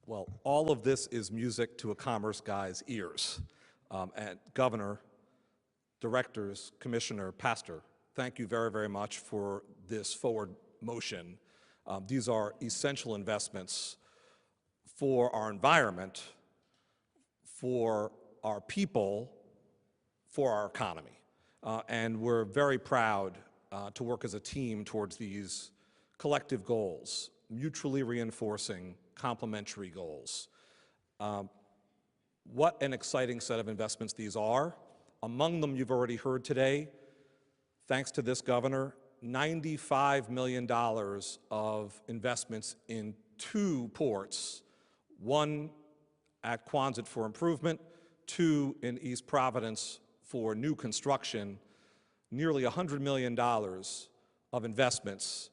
Well, all of this is music to a commerce guy's ears. And Governor, directors, commissioner, pastor, thank you very, very much for this forward motion. These are essential investments for our environment, for our people, for our economy. And we're very proud to work as a team towards these collective goals, mutually reinforcing, complementary goals. What an exciting set of investments these are. Among them, you've already heard today, thanks to this governor, $95 million of investments in 2 ports, one at Quonset for improvement, 2 in East Providence for new construction, nearly $100 million of investments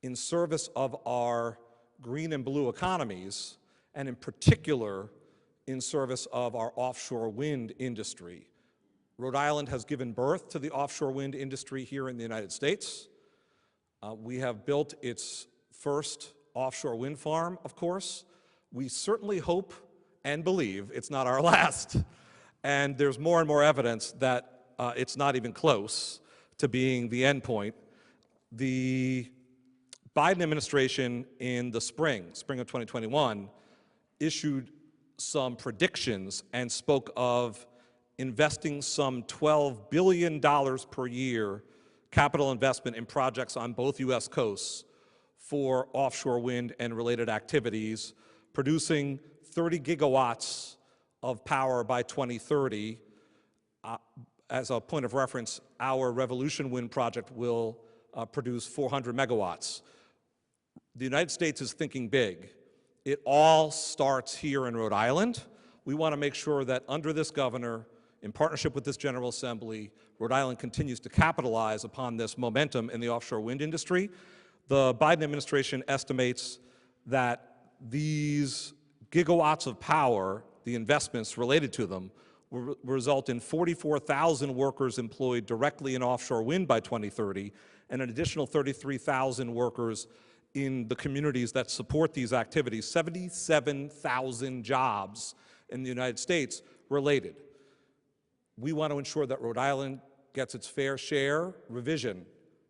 in service of our green and blue economies, and in particular, in service of our offshore wind industry. Rhode Island has given birth to the offshore wind industry here in the United States. We have built its first offshore wind farm, of course. We certainly hope and believe it's not our last. And there's more and more evidence that it's not even close to being the end point. The Biden administration in the spring of 2021, issued some predictions and spoke of investing some $12 billion per year capital investment in projects on both U.S. coasts for offshore wind and related activities, producing 30 gigawatts of power by 2030. As a point of reference, our Revolution Wind project will produce 400 megawatts. The United States is thinking big. It all starts here in Rhode Island. We want to make sure that under this governor, in partnership with this General Assembly, Rhode Island continues to capitalize upon this momentum in the offshore wind industry. The Biden administration estimates that these gigawatts of power, the investments related to them, will result in 44,000 workers employed directly in offshore wind by 2030, and an additional 33,000 workers in the communities that support these activities, 77,000 jobs in the United States related. We want to ensure that Rhode Island gets its fair share, revision,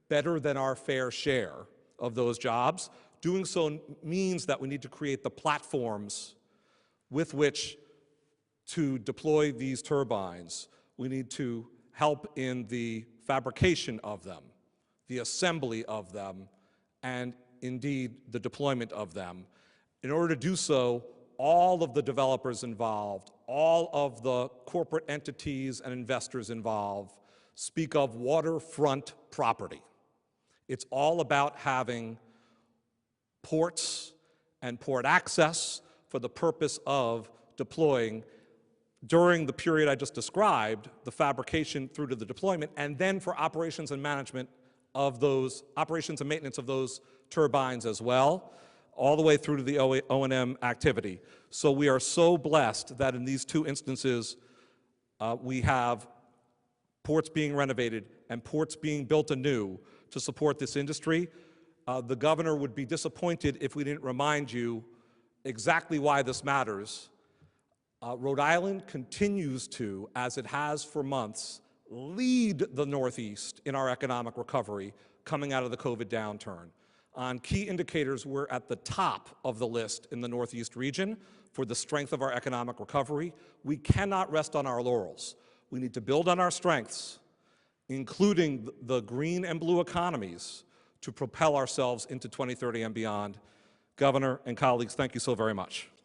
better than our fair share of those jobs. Doing so means that we need to create the platforms with which to deploy these turbines. We need to help in the fabrication of them, the assembly of them, and indeed the deployment of them. In order to do so, all of the developers involved, all of the corporate entities and investors involved speak of waterfront property. It's all about having ports and port access for the purpose of deploying during the period I just described, the fabrication through to the deployment, and then for operations and management of those, operations and maintenance of those turbines as well, all the way through to the O&M activity. So we are so blessed that in these 2 instances, we have ports being renovated and ports being built anew to support this industry. The governor would be disappointed if we didn't remind you exactly why this matters. Rhode Island continues to, as it has for months, lead the Northeast in our economic recovery coming out of the COVID downturn. On key indicators, we're at the top of the list in the Northeast region for the strength of our economic recovery. We cannot rest on our laurels. We need to build on our strengths, including the green and blue economies, to propel ourselves into 2030 and beyond. Governor and colleagues, thank you so very much.